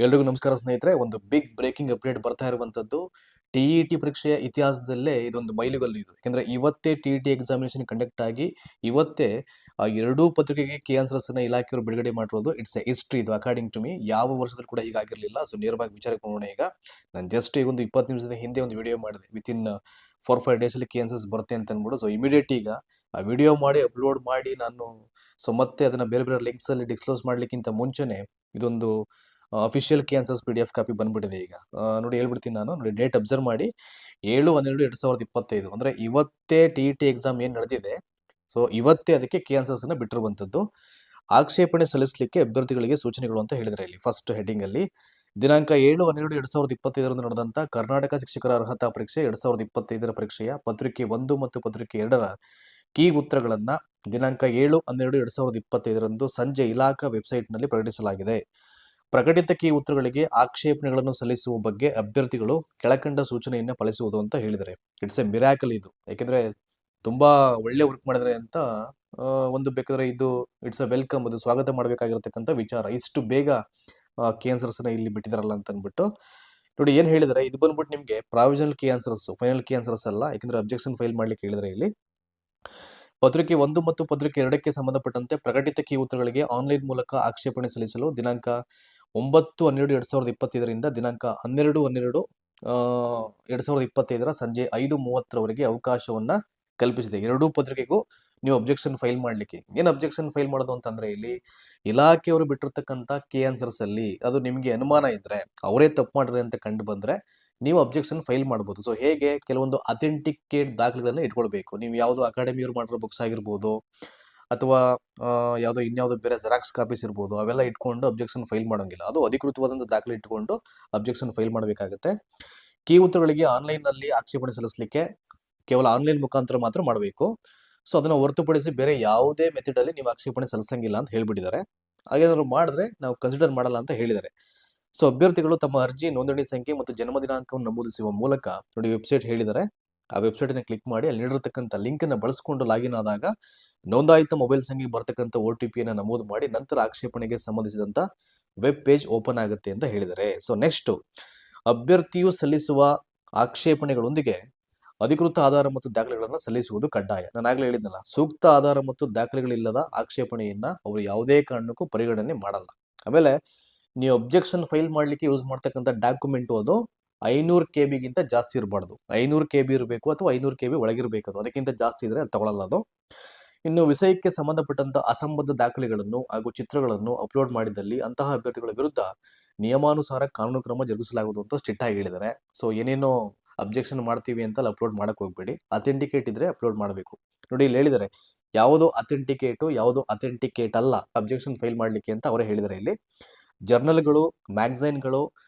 ಎಲ್ರಿಗೂ ನಮಸ್ಕಾರ ಸ್ನೇಹಿತರೆ. ಒಂದು ಬಿಗ್ ಬ್ರೇಕಿಂಗ್ ಅಪ್ಡೇಟ್ ಬರ್ತಾ ಇರುವಂತದ್ದು. ಟಿ ಪರೀಕ್ಷೆಯ ಇತಿಹಾಸದಲ್ಲೇ ಇದೊಂದು ಮೈಲಿಗಲ್ಲು ಇದು. ಯಾಕಂದ್ರೆ ಇವತ್ತೇ ಟಿ ಎಕ್ಸಾಮಿನೇಷನ್ ಕಂಡಕ್ಟ್ ಆಗಿ ಇವತ್ತೇ ಆ ಎರಡೂ ಪತ್ರಿಕೆಗೆ ಕೀ ಆನ್ಸರ್ಸ್ ಅನ್ನ ಇಲಾಖೆಯವರು ಬಿಡುಗಡೆ ಮಾಡಿರೋದು. ಇಟ್ಸ್ ಎ ಹಿಸ್ಟ್ರಿ ಇದು ಅಕಾರ್ಡಿಂಗ್ ಟು ಮೀ. ಯಾವ ವರ್ಷದಲ್ಲಿ ಕೂಡ ಹೀಗಾಗಿರ್ಲಿಲ್ಲ. ಸೊ ನೇರವಾಗಿ ವಿಚಾರಕ್ಕೆ ಹೋಗೋಣ ಈಗ. ನಾನು ಜಸ್ಟ್ ಈಗ ಒಂದು 20 ನಿಮಿಷದ ಹಿಂದೆ ಒಂದು ವಿಡಿಯೋ ಮಾಡಿದೆ. ವಿತಿನ್ 4-5 ಡೇಸ್ ಅಲ್ಲಿ ಕೀ ಆನ್ಸರ್ಸ್ ಬರುತ್ತೆ ಅಂತ ಅಂದ್ಬಿಟ್ಟು. ಸೊ ಇಮಿಡಿಯೇಟ್ ಈಗ ಆ ವಿಡಿಯೋ ಮಾಡಿ ಅಪ್ಲೋಡ್ ಮಾಡಿ ನಾನು ಮತ್ತೆ ಅದನ್ನ ಬೇರೆ ಬೇರೆ ಲಿಂಕ್ಸ್ ಅಲ್ಲಿ ಡಿಸ್ಕ್ಲೋಸ್ ಮಾಡ್ಲಿಕ್ಕಿಂತ ಮುಂಚೆನೆ ಇದೊಂದು official key answers PDF copy ಬಂದ್ಬಿಟ್ಟಿದೆ ಈಗ. ನೋಡಿ ಹೇಳ್ಬಿಡ್ತೀನಿ ನಾನು. ನೋಡಿ ಡೇಟ್ ಅಬ್ಸರ್ವ್ ಮಾಡಿ 7/12/2025. ಅಂದ್ರೆ ಇವತ್ತೇ ಟಿ ಎಕ್ಸಾಮ್ ಏನ್ ನಡೆದಿದೆ, ಸೊ ಇವತ್ತೇ ಅದಕ್ಕೆ ಕೀ ಆನ್ಸರ್ಸ್ ಅನ್ನ ಬಿಟ್ಟಿರುವಂತದ್ದು. ಆಕ್ಷೇಪಣೆ ಸಲ್ಲಿಸಲಿಕ್ಕೆ ಅಭ್ಯರ್ಥಿಗಳಿಗೆ ಸೂಚನೆಗಳು ಅಂತ ಹೇಳಿದ್ರೆ ಇಲ್ಲಿ ಫಸ್ಟ್ ಹೆಡ್ಡಿಂಗ್ ಅಲ್ಲಿ ದಿನಾಂಕ 7/12/2025 ನಡೆದಂತ ಕರ್ನಾಟಕ ಶಿಕ್ಷಕರ ಅರ್ಹತಾ ಪರೀಕ್ಷೆ 2025 ಪರೀಕ್ಷೆಯ ಪತ್ರಿಕೆ 1 ಮತ್ತು ಪತ್ರಿಕೆ 2ರ ಕೀ ಉತ್ತರಗಳನ್ನ ದಿನಾಂಕ 7/12/2025 ಸಂಜೆ ಇಲಾಖಾ ವೆಬ್ಸೈಟ್ ನಲ್ಲಿ ಪ್ರಕಟಿಸಲಾಗಿದೆ. ಪ್ರಕಟಿತ ಕೀ ಉತ್ತರಗಳಿಗೆ ಆಕ್ಷೇಪಣೆಗಳನ್ನು ಸಲ್ಲಿಸುವ ಬಗ್ಗೆ ಅಭ್ಯರ್ಥಿಗಳು ಕೆಳಕಂಡ ಸೂಚನೆಯನ್ನ ಪಾಲಿಸುವುದು ಅಂತ ಹೇಳಿದರೆ. ಇಟ್ಸ್ ಎ ಮಿರಾಕಲ್ ಇದು. ಯಾಕೆಂದ್ರೆ ತುಂಬಾ ಒಳ್ಳೆ ವರ್ಕ್ ಮಾಡಿದ್ರೆ ಅಂತ ಒಂದು ಬೇಕಾದ್ರೆ ಇದು ಇಟ್ಸ್ ಅ ವೆಲ್ಕಮ್, ಅದು ಸ್ವಾಗತ ಮಾಡಬೇಕಾಗಿರತಕ್ಕಂಥ ವಿಚಾರ. ಇಷ್ಟು ಬೇಗ ಕೀ ಆನ್ಸರ್ಸ್ ನ ಇಲ್ಲಿ ಬಿಟ್ಟಿದಾರಲ್ಲ ಅಂತ ಅಂದ್ಬಿಟ್ಟು. ನೋಡಿ ಏನ್ ಹೇಳಿದರೆ, ಇದು ಬಂದ್ಬಿಟ್ಟು ನಿಮ್ಗೆ provisional key answers, final key answers ಅಲ್ಲ. ಯಾಕಂದ್ರೆ ಅಬ್ಜೆಕ್ಷನ್ ಫೈಲ್ ಮಾಡ್ಲಿಕ್ಕೆ ಹೇಳಿದ್ರೆ ಇಲ್ಲಿ ಪತ್ರಿಕೆ 1 ಮತ್ತು ಪತ್ರಿಕೆ 2ಕ್ಕೆ ಸಂಬಂಧಪಟ್ಟಂತೆ ಪ್ರಕಟಿತ ಕೀ ಉತ್ತರಗಳಿಗೆ ಆನ್ಲೈನ್ ಮೂಲಕ ಆಕ್ಷೇಪಣೆ ಸಲ್ಲಿಸಲು ದಿನಾಂಕ 9/12/2025 ದಿನಾಂಕ 12/12/2025 ಸಂಜೆ 5:30 ಅವಕಾಶವನ್ನ ಕಲ್ಪಿಸಿದೆ. ಎರಡೂ ಪತ್ರಿಕೆಗೂ ನೀವು ಅಬ್ಜೆಕ್ಷನ್ ಫೈಲ್ ಮಾಡ್ಲಿಕ್ಕೆ. ಏನ್ ಅಬ್ಜೆಕ್ಷನ್ ಫೈಲ್ ಮಾಡೋದು ಅಂತಂದ್ರೆ ಇಲ್ಲಿ ಇಲಾಖೆಯವರು ಬಿಟ್ಟಿರ್ತಕ್ಕಂಥ ಕೀ ಆನ್ಸರ್ಸ್ ಅಲ್ಲಿ ಅದು ನಿಮ್ಗೆ ಅನುಮಾನ ಇದ್ರೆ, ಅವರೇ ತಪ್ಪು ಮಾಡಿದ್ರೆ ಅಂತ ಕಂಡು ಬಂದ್ರೆ ನೀವು ಅಬ್ಜೆಕ್ಷನ್ ಫೈಲ್ ಮಾಡ್ಬೋದು. ಸೊ ಹೇಗೆ, ಕೆಲವೊಂದು ಅಥೆಂಟಿಕೇಟ್ ದಾಖಲೆಗಳನ್ನ ಇಟ್ಕೊಳ್ಬೇಕು. ನೀವು ಯಾವುದು ಅಕಾಡೆಮಿಯವರು ಮಾಡಿರೋ ಬುಕ್ಸ್ ಆಗಿರ್ಬೋದು ಅಥವಾ ಯಾವುದೋ ಇನ್ಯಾವುದೋ ಬೇರೆ ಜೆರಾಕ್ಸ್ ಕಾಪೀಸ್ ಇರ್ಬೋದು, ಅವೆಲ್ಲ ಇಟ್ಕೊಂಡು ಅಬ್ಜೆಕ್ಷನ್ ಫೈಲ್ ಮಾಡೋಂಗಿಲ್ಲ. ಅದು ಅಧಿಕೃತವಾದಂಥ ದಾಖಲೆ ಇಟ್ಕೊಂಡು ಅಬ್ಜೆಕ್ಷನ್ ಫೈಲ್ ಮಾಡಬೇಕಾಗುತ್ತೆ. ಕೀ ಉತ್ತರಗಳಿಗೆ ಆನ್ಲೈನ್ ನಲ್ಲಿ ಆಕ್ಷೇಪಣೆ ಸಲ್ಲಿಸಲಿಕ್ಕೆ ಕೇವಲ ಆನ್ಲೈನ್ ಮುಖಾಂತರ ಮಾತ್ರ ಮಾಡಬೇಕು. ಸೊ ಅದನ್ನ ಹೊರತುಪಡಿಸಿ ಬೇರೆ ಯಾವುದೇ ಮೆಥಡ್ ಅಲ್ಲಿ ನೀವು ಆಕ್ಷೇಪಣೆ ಸಲ್ಲಿಸಂಗಿಲ್ಲ ಅಂತ ಹೇಳ್ಬಿಟ್ಟಿದ್ದಾರೆ. ಹಾಗೇನಾದ್ರು ಮಾಡಿದ್ರೆ ನಾವು ಕನ್ಸಿಡರ್ ಮಾಡಲ್ಲ ಅಂತ ಹೇಳಿದ್ದಾರೆ. ಸೊ ಅಭ್ಯರ್ಥಿಗಳು ತಮ್ಮ ಅರ್ಜಿ, ನೋಂದಣಿ ಸಂಖ್ಯೆ ಮತ್ತು ಜನ್ಮ ದಿನಾಂಕವನ್ನು ನಮೂದಿಸುವ ಮೂಲಕ ನೋಡಿ ವೆಬ್ಸೈಟ್ ಹೇಳಿದ್ದಾರೆ. ಆ ವೆಬ್ಸೈಟ್ ಅನ್ನು ಕ್ಲಿಕ್ ಮಾಡಿ ಅಲ್ಲಿ ನೀಡಿರತಕ್ಕಂಥ ಲಿಂಕ್ ಅನ್ನು ಬಳಸಿಕೊಂಡು ಲಾಗಿನ್ ಆದಾಗ ನೋಂದಾಯಿತ ಮೊಬೈಲ್ ಸಂಖ್ಯೆಗೆ ಬರ್ತಕ್ಕಂಥ OTP ಅನ್ನು ನಮೂದು ಮಾಡಿ ನಂತರ ಆಕ್ಷೇಪಣೆಗೆ ಸಂಬಂಧಿಸಿದಂತ ವೆಬ್ ಪೇಜ್ ಓಪನ್ ಆಗುತ್ತೆ ಅಂತ ಹೇಳಿದ್ದಾರೆ. ಸೊ ನೆಕ್ಸ್ಟ್, ಅಭ್ಯರ್ಥಿಯು ಸಲ್ಲಿಸುವ ಆಕ್ಷೇಪಣೆಗಳೊಂದಿಗೆ ಅಧಿಕೃತ ಆಧಾರ ಮತ್ತು ದಾಖಲೆಗಳನ್ನು ಸಲ್ಲಿಸುವುದು ಕಡ್ಡಾಯ. ನಾನು ಆಗ್ಲೇ ಹೇಳಿದ್ನಲ್ಲ, ಸೂಕ್ತ ಆಧಾರ ಮತ್ತು ದಾಖಲೆಗಳಿಲ್ಲದ ಆಕ್ಷೇಪಣೆಯನ್ನ ಅವರು ಯಾವುದೇ ಕಾರಣಕ್ಕೂ ಪರಿಗಣನೆ ಮಾಡಲ್ಲ. ಆಮೇಲೆ ನೀವು ಅಬ್ಜೆಕ್ಷನ್ ಫೈಲ್ ಮಾಡ್ಲಿಕ್ಕೆ ಯೂಸ್ ಮಾಡ್ತಕ್ಕಂಥ ಡಾಕ್ಯುಮೆಂಟ್ ಅದು 500 KB ಗಿಂತ ಜಾಸ್ತಿ ಇರಬಾರ್ದು. 500 KB ಇರಬೇಕು ಅಥವಾ 500 KB ಒಳಗಿರಬೇಕು. ಅದು ಅದಕ್ಕಿಂತ ಜಾಸ್ತಿ ಇದ್ರೆ ಅದು ತಗೊಳ್ಳಲ್ಲ ಅದು. ಇನ್ನು ವಿಷಯಕ್ಕೆ ಸಂಬಂಧಪಟ್ಟಂತ ಅಸಂಬದ್ಧ ದಾಖಲೆಗಳನ್ನು ಹಾಗೂ ಚಿತ್ರಗಳನ್ನು ಅಪ್ಲೋಡ್ ಮಾಡಿದಲ್ಲಿ ಅಂತಹ ಅಭ್ಯರ್ಥಿಗಳ ವಿರುದ್ಧ ನಿಯಮಾನುಸಾರ ಕಾನೂನು ಕ್ರಮ ಜರುಗಿಸಲಾಗುವುದು ಅಂತ ಸ್ಟ್ರಿಕ್ಟ್ ಆಗಿ ಹೇಳಿದ್ದಾರೆ. ಸೊ ಏನೇನೋ ಅಬ್ಜೆಕ್ಷನ್ ಮಾಡ್ತೀವಿ ಅಂತ ಅಪ್ಲೋಡ್ ಮಾಡಕ್ ಹೋಗ್ಬೇಡಿ. ಅಥೆಂಟಿಕೇಟ್ ಇದ್ರೆ ಅಪ್ಲೋಡ್ ಮಾಡಬೇಕು. ನೋಡಿ ಇಲ್ಲಿ ಹೇಳಿದ್ದಾರೆ ಯಾವುದು ಅಥೆಂಟಿಕೇಟ್ ಅಲ್ಲ ಅಬ್ಜೆಕ್ಷನ್ ಫೈಲ್ ಮಾಡ್ಲಿಕ್ಕೆ ಅಂತ ಅವರೇ ಹೇಳಿದ್ದಾರೆ. ಇಲ್ಲಿ ಜರ್ನಲ್ಗಳು, ಮ್ಯಾಗಝೈನ್ಗಳು,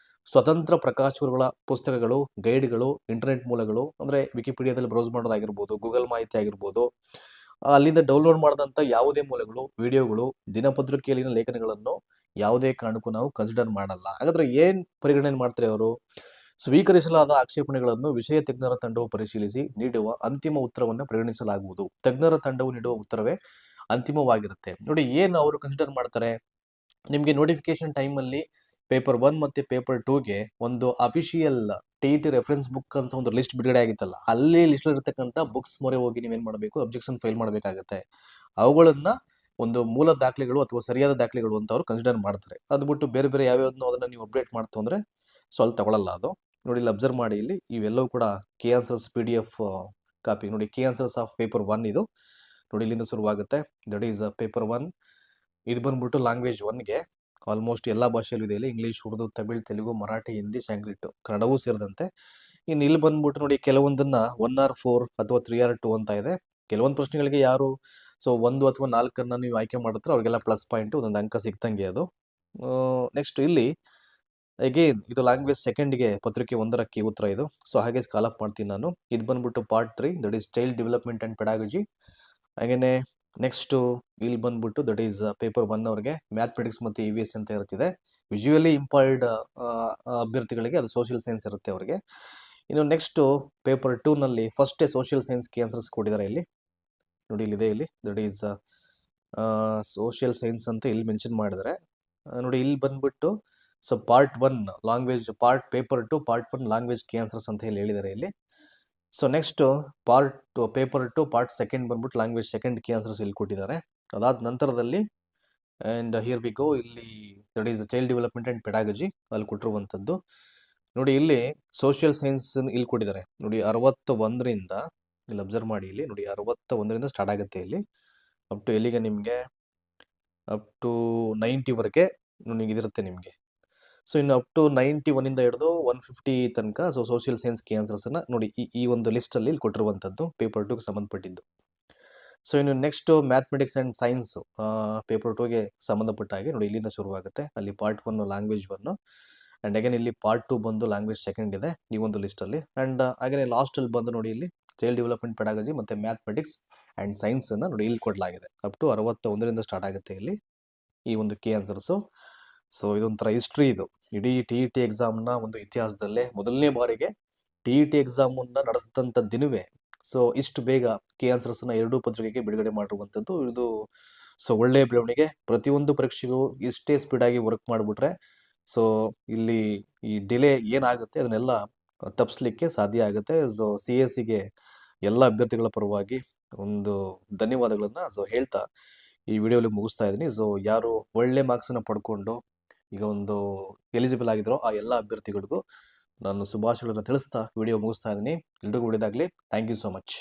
ಸ್ವತಂತ್ರ ಪ್ರಕಾಶಕರುಗಳ ಪುಸ್ತಕಗಳು, ಗೈಡ್ಗಳು, ಇಂಟರ್ನೆಟ್ ಮೂಲಗಳು ಅಂದ್ರೆ ವಿಕಿಪೀಡಿಯಾದಲ್ಲಿ ಬ್ರೌಸ್ ಮಾಡೋದಾಗಿರ್ಬೋದು, ಗೂಗಲ್ ಮಾಹಿತಿ ಆಗಿರ್ಬೋದು, ಅಲ್ಲಿಂದ ಡೌನ್ಲೋಡ್ ಮಾಡಿದಂಥ ಯಾವುದೇ ಮೂಲಗಳು, ವಿಡಿಯೋಗಳು, ದಿನಪತ್ರಿಕೆಯಲ್ಲಿನ ಲೇಖನಗಳನ್ನು ಯಾವುದೇ ಕಾರಣಕ್ಕೂ ನಾವು ಕನ್ಸಿಡರ್ ಮಾಡಲ್ಲ. ಹಾಗಾದ್ರೆ ಏನ್ ಪರಿಗಣನೆ ಮಾಡ್ತಾರೆ ಅವರು? ಸ್ವೀಕರಿಸಲಾದ ಆಕ್ಷೇಪಣೆಗಳನ್ನು ವಿಷಯ ತಜ್ಞರ ತಂಡವು ಪರಿಶೀಲಿಸಿ ನೀಡುವ ಅಂತಿಮ ಉತ್ತರವನ್ನು ಪರಿಗಣಿಸಲಾಗುವುದು. ತಜ್ಞರ ತಂಡವು ನೀಡುವ ಉತ್ತರವೇ ಅಂತಿಮವಾಗಿರುತ್ತೆ. ನೋಡಿ ಏನ್ ಅವರು ಕನ್ಸಿಡರ್ ಮಾಡ್ತಾರೆ, ನಿಮ್ಗೆ ನೋಟಿಫಿಕೇಶನ್ ಟೈಮ್ ಅಲ್ಲಿ ಪೇಪರ್ 1 ಮತ್ತೆ ಪೇಪರ್ 2ಗೆ ಒಂದು ಅಫಿಷಿಯಲ್ TET ರೆಫರೆನ್ಸ್ ಬುಕ್ ಅಂತ ಒಂದು ಲಿಸ್ಟ್ ಬಿಡುಗಡೆ ಆಗಿತ್ತಲ್ಲ, ಅಲ್ಲಿ ಲಿಸ್ಟ್ ಇರತಕ್ಕಂಥ ಬುಕ್ಸ್ ಮೊರೆ ಹೋಗಿ ನೀವೇನ್ ಮಾಡಬೇಕು, ಅಬ್ಜೆಕ್ಷನ್ ಫೈಲ್ ಮಾಡಬೇಕಾಗತ್ತೆ. ಅವುಗಳನ್ನ ಒಂದು ಮೂಲ ದಾಖಲೆಗಳು ಅಥವಾ ಸರಿಯಾದ ದಾಖಲೆಗಳು ಅಂತ ಅವರು ಕನ್ಸಿಡರ್ ಮಾಡ್ತಾರೆ. ಅದು ಬಿಟ್ಟು ಬೇರೆ ಬೇರೆ ಯಾವ್ಯಾವ್ದನ್ನೋ ಅದನ್ನ ನೀವು ಅಪ್ಡೇಟ್ ಮಾಡ್ತು ಅಂದ್ರೆ ಸ್ವಲ್ಪ ತಗೊಳ್ಳಲ್ಲ ಅದು. ನೋಡಿ ಇಲ್ಲಿ ಅಬ್ಸರ್ವ್ ಮಾಡಿ, ಇಲ್ಲಿ ಇವೆಲ್ಲವೂ ಕೂಡ ಕೀ ಆನ್ಸರ್ಸ್ PDF ಕಾಪಿ. ನೋಡಿ ಕೀ ಆನ್ಸರ್ಸ್ ಆಫ್ ಪೇಪರ್ 1 ಇದು. ನೋಡಿ ಇಲ್ಲಿಂದ ಶುರುವಾಗುತ್ತೆ. That is paper 1. ಇದು ಬಂದ್ಬಿಟ್ಟು ಲ್ಯಾಂಗ್ವೇಜ್ 1ಗೆ ಆಲ್ಮೋಸ್ಟ್ ಎಲ್ಲಾ ಭಾಷೆಯಲ್ಲೂ ಇದೆ. ಇಲ್ಲಿ ಇಂಗ್ಲಿಷ್, ಉರ್ದು, ತಮಿಳ್, ತೆಲುಗು, ಮರಾಠಿ, ಹಿಂದಿ, ಸಂಸ್ಕೃತ, ಕನ್ನಡವೂ ಸೇರಿದಂತೆ. ಇನ್ನು ಇಲ್ಲಿ ಬಂದ್ಬಿಟ್ಟು ನೋಡಿ ಕೆಲವೊಂದನ್ನ 1R4 ಅಥವಾ 3R2 ಅಂತ ಇದೆ. ಕೆಲವೊಂದು ಪ್ರಶ್ನೆಗಳಿಗೆ ಯಾರು 1 ಅಥವಾ 4 ನೀವು ಆಯ್ಕೆ ಮಾಡಿದ್ರೆ ಅವ್ರಿಗೆಲ್ಲ ಪ್ಲಸ್ ಪಾಯಿಂಟ್, ಒಂದೊಂದು ಅಂಕ ಸಿಕ್ತಂಗೆ ಅದು. ನೆಕ್ಸ್ಟ್ ಇಲ್ಲಿ ಅಗೇನ್ ಇದು ಲ್ಯಾಂಗ್ವೇಜ್ 2ಗೆ ಪತ್ರಿಕೆ 1ರ ಕೀ ಉತ್ತರ ಇದು. ಸೊ ಹಾಗೆ ಸ್ಕಾಲ್ ಅಪ್ ಮಾಡ್ತೀನಿ ನಾನು. ಇದು ಬಂದ್ಬಿಟ್ಟು part 3, that is child development and ಪೆಡಾಗಜಿ. ಹಾಗೇನೆ ನೆಕ್ಸ್ಟ್ ಇಲ್ಲಿ ಬಂದ್ಬಿಟ್ಟು ದಟ್ ಈಸ್ ಪೇಪರ್ 1 ಅವ್ರಿಗೆ ಮ್ಯಾಥಮೆಟಿಕ್ಸ್ ಮತ್ತು EVS ಅಂತ ಇರುತ್ತದೆ. ವಿಜುವಲಿ ಇಂಪೈರ್ಡ್ ಅಭ್ಯರ್ಥಿಗಳಿಗೆ ಅದು ಸೋಷಿಯಲ್ ಸೈನ್ಸ್ ಇರುತ್ತೆ ಅವರಿಗೆ. ಇನ್ನು ನೆಕ್ಸ್ಟ್ ಪೇಪರ್ 2 ನಲ್ಲಿ first social science key answers ಕೊಟ್ಟಿದ್ದಾರೆ. ಇಲ್ಲಿ ನೋಡಿ ಇಲ್ಲಿದೆ, ಇಲ್ಲಿ ದಟ್ ಈಸ್ ಸೋಷಿಯಲ್ ಸೈನ್ಸ್ ಅಂತ ಇಲ್ಲಿ ಮೆನ್ಷನ್ ಮಾಡಿದ್ದಾರೆ. ನೋಡಿ ಇಲ್ಲಿ ಬಂದ್ಬಿಟ್ಟು so part 1 language part paper 2 part 1 language key answers ಅಂತ ಹೇಳಿ ಹೇಳಿದ್ದಾರೆ ಇಲ್ಲಿ. ಸೊ ನೆಕ್ಸ್ಟ್ ಪೇಪರ್ 2 ಪಾರ್ಟ್ 2 ಬಂದ್ಬಿಟ್ಟು ಲ್ಯಾಂಗ್ವೇಜ್ ಸೆಕೆಂಡ್ ಕೀ ಆನ್ಸರ್ಸ್ ಇಲ್ಲಿ ಕೊಟ್ಟಿದ್ದಾರೆ. ಅದಾದ ನಂತರದಲ್ಲಿ ಆ್ಯಂಡ್ ಹಿಯರ್ ವಿ ಗೋ, ಇಲ್ಲಿ that is child development and ಪೆಡಾಗಜಿ ಅಲ್ಲಿ ಕೊಟ್ಟಿರುವಂಥದ್ದು. ನೋಡಿ ಇಲ್ಲಿ ಸೋಷಿಯಲ್ ಸೈನ್ಸ್ ಇಲ್ಲಿ ಕೊಟ್ಟಿದ್ದಾರೆ ನೋಡಿ 61ರಿಂದ ಇಲ್ಲಿ ಅಬ್ಸರ್ವ್ ಮಾಡಿ, ಇಲ್ಲಿ ನೋಡಿ 61ರಿಂದ ಸ್ಟಾರ್ಟ್ ಆಗುತ್ತೆ ಇಲ್ಲಿ ಅಪ್ ಟು ಎಲ್ಲಿಗೆ ನಿಮಗೆ ಅಪ್ ಟು 90ವರೆಗೆ ನಿಮಗೆ ಇದಿರುತ್ತೆ ನಿಮಗೆ. ಸೊ ಇನ್ನು ಅಪ್ ಟು 91ಇಂದ ಹಿಡಿದು 150 ತನಕ ಸೊ ಸೋಷಿಯಲ್ ಸೈನ್ಸ್ ಕೀ ಆನ್ಸರ್ಸನ್ನು ನೋಡಿ ಈ ಒಂದು ಲಿಸ್ಟಲ್ಲಿ ಇಲ್ಲಿ ಕೊಟ್ಟಿರುವಂಥದ್ದು ಪೇಪರ್ 2ಗೆ ಸಂಬಂಧಪಟ್ಟಿದ್ದು. ಸೊ ಇನ್ನು next mathematics and science paper 2ಗೆ ಸಂಬಂಧಪಟ್ಟ ಹಾಗೆ ನೋಡಿ ಇಲ್ಲಿಂದ ಶುರುವಾಗುತ್ತೆ. ಅಲ್ಲಿ ಪಾರ್ಟ್ 1 ಲ್ಯಾಂಗ್ವೇಜ್ 1 ಆ್ಯಂಡ್ ಅಗೇನ್ ಇಲ್ಲಿ ಪಾರ್ಟ್ 2 ಬಂದು ಲ್ಯಾಂಗ್ವೇಜ್ ಸೆಕೆಂಡ್ ಇದೆ ಈ ಒಂದು ಲಿಸ್ಟಲ್ಲಿ. ಆ್ಯಂಡ್ ಹಾಗೆ ಲಾಸ್ಟಲ್ಲಿ ಬಂದು ನೋಡಿ ಇಲ್ಲಿ ಚೈಲ್ಡ್ ಡೆವಲಪ್ಮೆಂಟ್ ಪೆಡಾಗಜಿ ಮತ್ತು ಮ್ಯಾಥಮೆಟಿಕ್ಸ್ ಆ್ಯಂಡ್ ಸೈನ್ಸನ್ನು ನೋಡಿ ಇಲ್ಲಿ ಕೊಡಲಾಗಿದೆ. ಅಪ್ ಟು 61ರಿಂದ ಸ್ಟಾರ್ಟ್ ಆಗುತ್ತೆ ಇಲ್ಲಿ ಈ ಒಂದು ಕೀ ಆನ್ಸರ್ಸು. ಸೊ ಇದೊಂಥರ ಹಿಸ್ಟ್ರಿ, ಇದು ಇಡೀ TET ಎಕ್ಸಾಮ್ನ ಒಂದು ಇತಿಹಾಸದಲ್ಲೇ ಮೊದಲನೇ ಬಾರಿಗೆ TET ಎಕ್ಸಾಮನ್ನು ನಡೆಸಿದಂಥ ದಿನವೇ ಸೊ ಇಷ್ಟು ಬೇಗ ಕೀ ಆನ್ಸರ್ಸನ್ನು 2 ಪತ್ರಿಕೆಗೆ ಬಿಡುಗಡೆ ಮಾಡಿರುವಂಥದ್ದು. ಇದು ಸೊ ಒಳ್ಳೆಯ ಬೆಳವಣಿಗೆ. ಪ್ರತಿಯೊಂದು ಪರೀಕ್ಷೆಗೂ ಇಷ್ಟೇ ಸ್ಪೀಡಾಗಿ ವರ್ಕ್ ಮಾಡಿಬಿಟ್ರೆ ಸೊ ಇಲ್ಲಿ ಈ ಡಿಲೇ ಏನಾಗುತ್ತೆ ಅದನ್ನೆಲ್ಲ ತಪ್ಪಿಸ್ಲಿಕ್ಕೆ ಸಾಧ್ಯ ಆಗುತ್ತೆ. ಸೊ CSEಗೆ ಎಲ್ಲ ಅಭ್ಯರ್ಥಿಗಳ ಪರವಾಗಿ ಒಂದು ಧನ್ಯವಾದಗಳನ್ನು ಸೊ ಹೇಳ್ತಾ ಈ ವಿಡಿಯೋಲಿ ಮುಗಿಸ್ತಾ ಇದ್ದೀನಿ. ಸೊ ಯಾರು ಒಳ್ಳೆ ಮಾರ್ಕ್ಸನ್ನು ಪಡ್ಕೊಂಡು ಈಗ ಒಂದು ಎಲಿಜಿಬಲ್ ಆಗಿದ್ರು ಆ ಎಲ್ಲ ಅಭ್ಯರ್ಥಿಗಳಿಗೂ ನಾನು ಶುಭಾಶಯಗಳನ್ನು ತಿಳಿಸ್ತಾ ವಿಡಿಯೋ ಮುಗಿಸ್ತಾ ಇದ್ದೀನಿ. ಎಲ್ರಿಗೂ ಒಳ್ಳೆಯದಾಗಲಿ. Thank you so much.